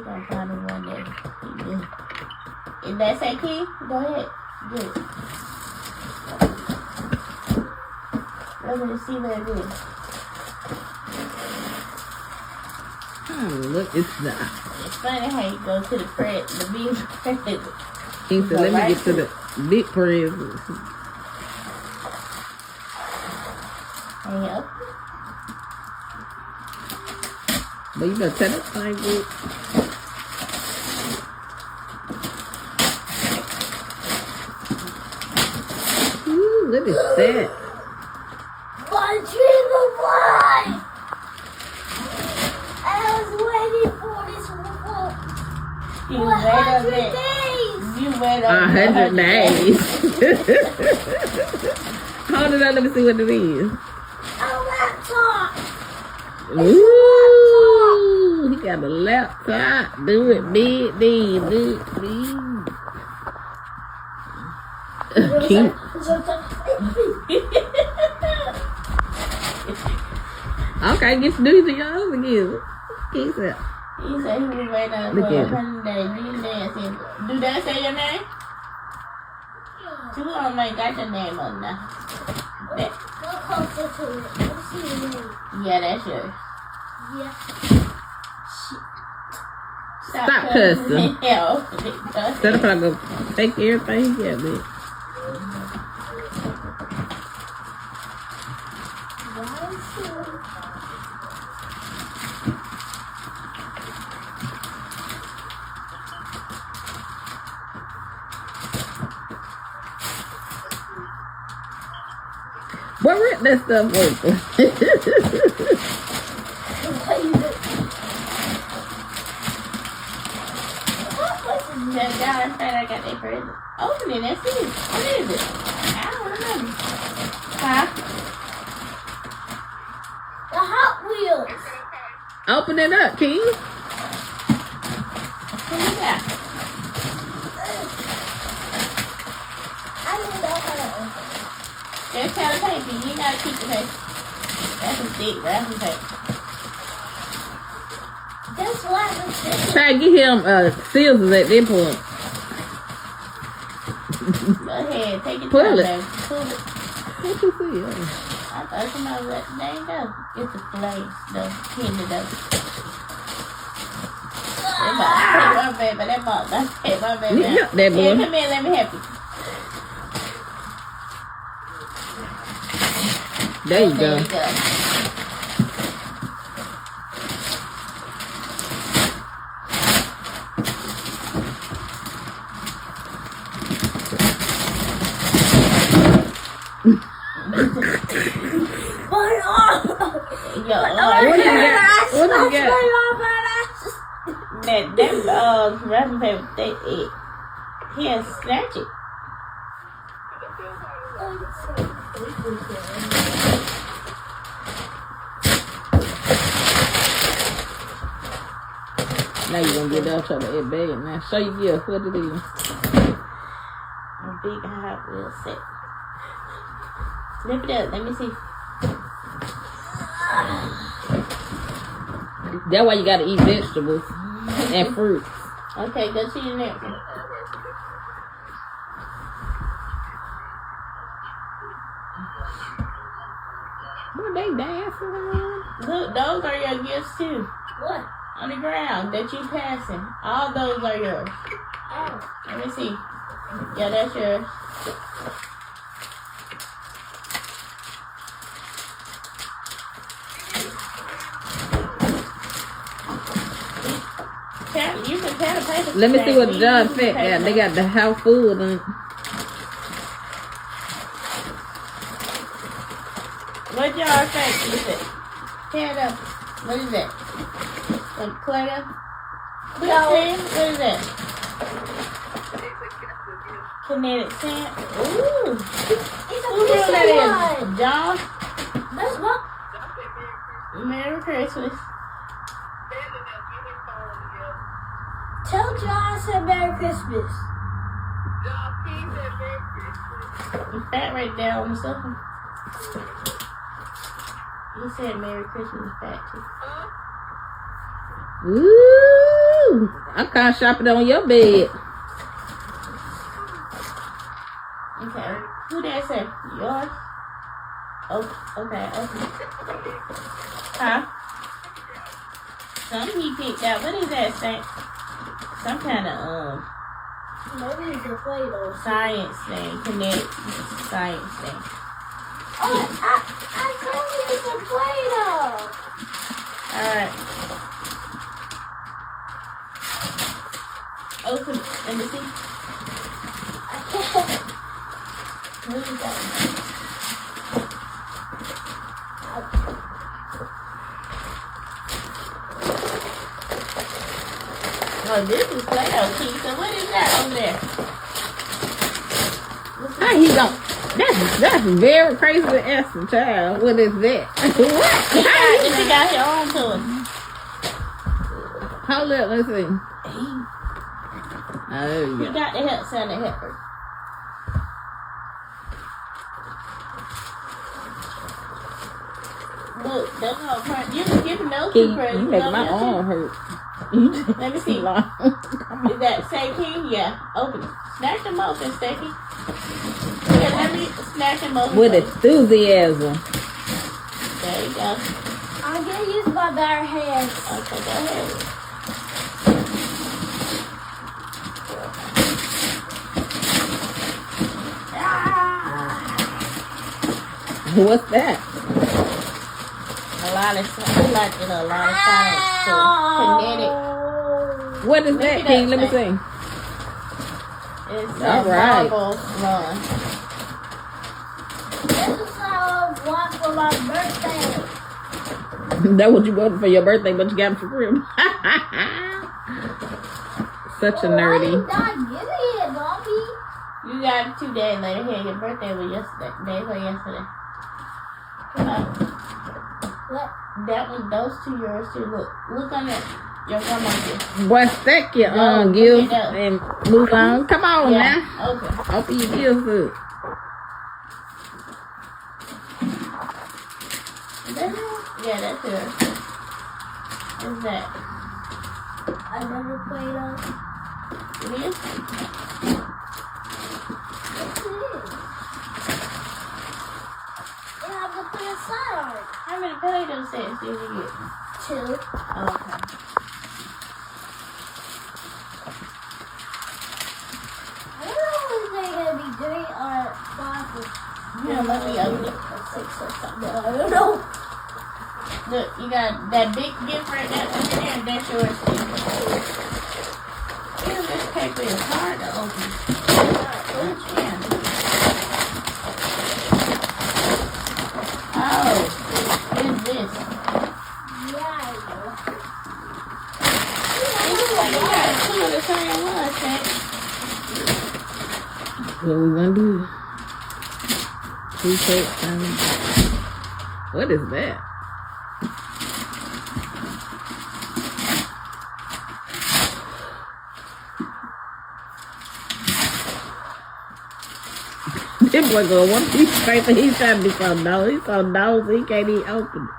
gonna find the one that he did. If that's that key, go ahead. Get it. Let me see what it is. Look, it's the. It's funny how you go to the big present. He said, let me get to the big present. Yep. But you better tell that thing good. Ooh, what is that? My dream of life! I was waiting for this for 100 days! You wait 100 days. Hold it up, let me see what it is. A laptop! Ooh, he got a laptop. Do it big, do it big. Cute. Okay, get to do the yours again. He said he was waiting for 100 days. You dancing. Do that say your name? Two of them ain't got your name on now. Go closer to it. Let's see your name. Yeah, that's yours. Yeah. Stop cussing. Hell. Instead of trying to go take everything, yeah, bitch. What rent that stuff worth? That guy said I got that present. Open it, that's it. What is it? I don't remember. Huh? The Hot Wheels. Open it up, King. What is that? I don't know how to open it. There's kind of paper. You gotta keep the paper. That's a thick wrapping paper. That's why I'm saying. Try to get him scissors at this point. Go ahead, take it Pull down, it. baby. Pull it. What you see? I thought somebody let the dang go. It's a flame, though. Candy, though. That my baby. That my baby. You help that boy. Here, come here, let me help you. There you There go. you go. Yo, What you got? What you got? that wrapping paper, he has snatched it. Now you gonna get out of that bed now. Show you gift. What it is? A big Hot Wheel set. Lift it up. Let me see. That's why you gotta eat vegetables and fruits. Okay, go to your next one. What they dancing around? Look, those are your gifts too. What? On the ground that you passing. All those are yours. Oh. Let me see. Yeah, that's yours. You can tell the paper. Let me see what John Fett got. They got the house full of them. What y'all think is it? Tear it up. What is that? Some Play-Doh? No. What is that? Kinetic sand. Ooh. It's a Who real pizza that one. is? John? That's what? Merry Christmas. Tell John I said Merry Christmas. The fat right there on the sofa. He said Merry Christmas fat too. Woo! I can't shop it on your bed. Okay. Who that say? Yours? Oh, okay. Huh? Something he picked out. What is that, Saint? Some kind of Maybe it's a Play-Doh. science thing, kinetic science thing. Oh, I told you it's a Play-Doh. Alright. Open, let me see. I can't. What is that? Oh, this is Play-Doh, Keisha. What is that over there? How he don't? That's very crazy to ask the child. What is that? What? She got her own to it. Hold up, let's see. Oh, He yeah. got the help Santa help her. Look, that's all part. You can give him those two presents. You make my arm hurt. Let me see. Is that say King? Yeah. Open it. Snatch them open, Stephanie. Yeah, let me snatch them open. With enthusiasm. There you go. I'm gonna use my bare hands. Okay, go ahead. What's that? A lot of science. So, kinetic. What is that, it King? up, Let me Sam. see. It's All a right. marble run. This is how I want for my birthday. That what you wanted for your birthday, but you got it for real. Such a Why nerdy. you not getting it, Mommy? You got it 2 days later. Here, your birthday was yesterday. Day before yesterday. What? That one, those two yours too. Look on that. Your grandma gift. Boy, stack your No, gifts look at that. and move on. Come on Yeah. now. Okay. Open your gifts up. Is that her? Yeah, that's her. What's that? Another Play-Doh. It is? What's this? You have to put a sign on it. How many Play-Doh sets did you get? 2. Oh, okay. I don't know if they're gonna be 3 or 5 or Yeah, let me open it. 6 or something. I don't know. Look, you got that big gift right there over there, and that's yours too. Yeah, this paper is hard to open. Yeah. Oh, what is this? Yeah. It looks like you got two of the same ones, Sam. What we gonna do? Two cakes. What is that? This boy gonna want to be straight, but he's trying to be so nosy. He's so nosy, he can't even open it.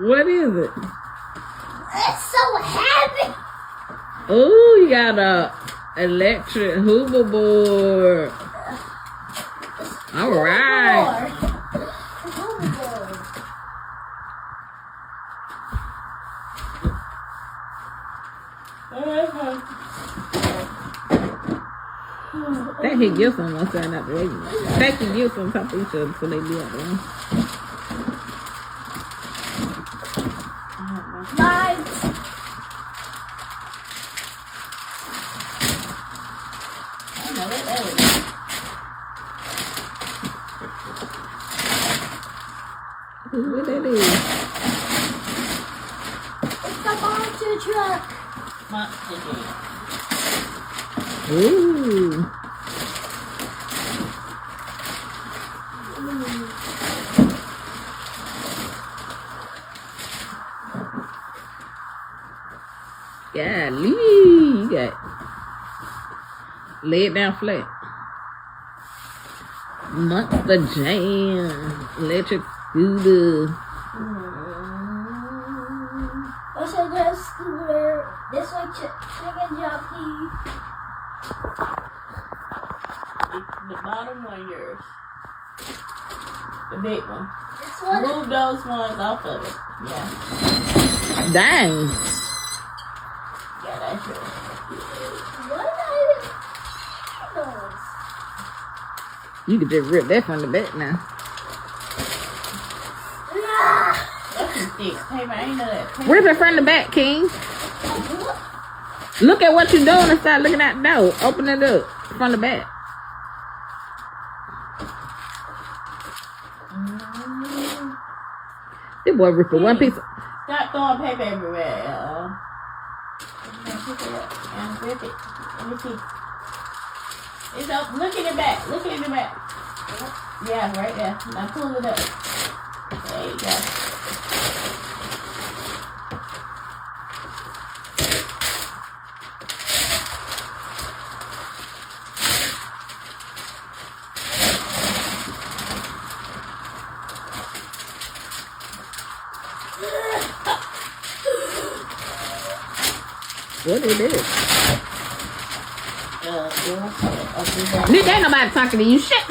What is it? It's so heavy. Oh, you got a electric hoverboard. All right. Hoverboard. That he gifts on one side, not the way. Take the gifts on top of each other so they be at one. Mine. I don't know what that is. What that is? It's the monster truck. Monster Jam. Ooh. Golly, you got lay it down flat. Monster Jam, electric scooter. What's a good scooter? This one chicken jockey. The bottom one yours. The big one. This one. Move those ones off of it. Yeah. Dang. Yeah, that's yours. Why not even those? You could just rip that from the back now. That's some thick paper. I ain't know that. Paper. Rip it from the back, King. Look at what you're doing and start looking at the door. Open it up from the back. This boy ripping one piece. Stop throwing paper everywhere. Pick it up and rip it. Let me see. It's up. Look in the back. Look in the back. Yeah, right there. Now pull it up. There you go. What is this? Yeah. Nick, ain't nobody talking to you. Shit.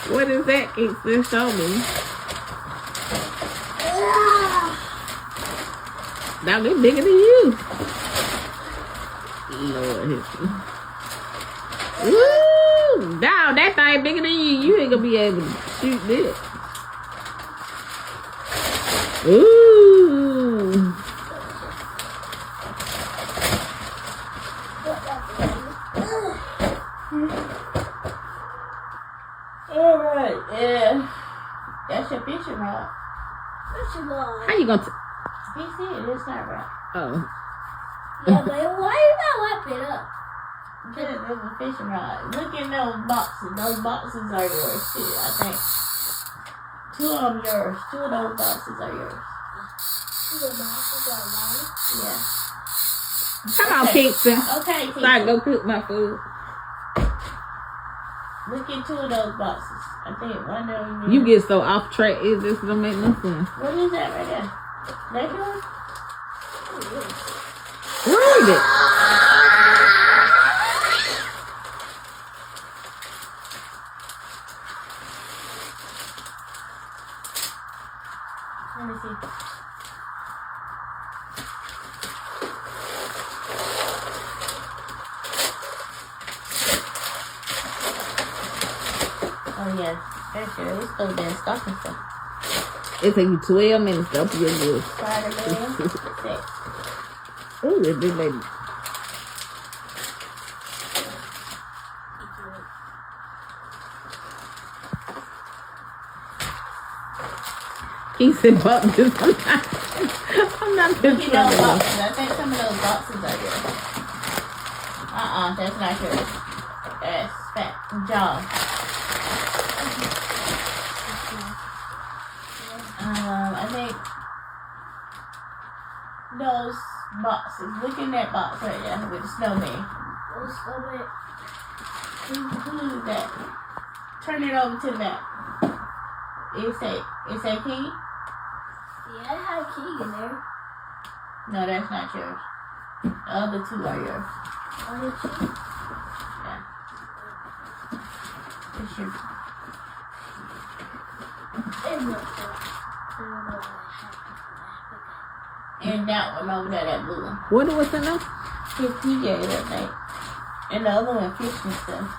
What is that? Can't still show me. Now they're bigger than you. Lord, hit me. Woo! Now that thing bigger than you. You ain't gonna be able to shoot this. Ooh. Alright, yeah. That's your fishing rod. Fishing rod. How you gonna? You see it, it's not right. Oh. Yeah, but why you not wrap it up? Because it was a fishing rod. Look in those boxes. Those boxes are yours too, I think. 2 of them yours. 2 of those boxes are yours. Yeah. Come on, Kingston. Okay, So I Tina. can go cook my food. Look in 2 of those boxes. I think one of them. You get so off track, it just don't make no sense. What is that right there? That yours? Read it. Let me see. Oh yeah, that's good. It's so damn stocking stuff. It take you 12 minutes to open your good. Spider-Man. Six. Oh, that big lady. He said, "But this, I'm not Look just at those trying to." boxes. I think some of those boxes are yours. That's not yours. That's fat. Jaw. I think those boxes. Look in that box right there with the snowman. Who's that? Turn it over to the back. It say King? Yeah, I have a key in there. No, that's not yours. The other 2 are yours. Other 2? Yeah. It's yours. And that one over there, that blue one. What was in there? His PJ, I think. And the other one, fishing stuff.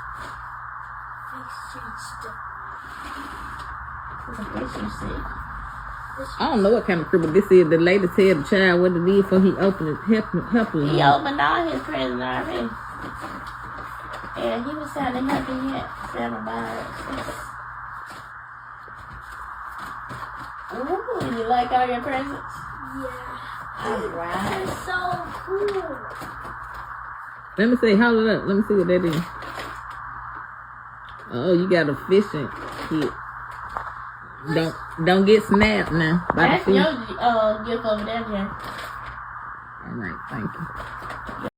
It's a fishing stick. I don't know what kind of crib, but this is the lady tell the child what to do before he opened it. Help him. He opened all his presents already. Yeah, he was sounding happy yet. 7 miles. Ooh, you like all your presents? Yeah. Alright. It's so cool. Let me see. Hold it up. Let me see what that is. Oh, you got a fishing kit. Don't get snapped now. That's your gift over there, Jen. All right, thank you.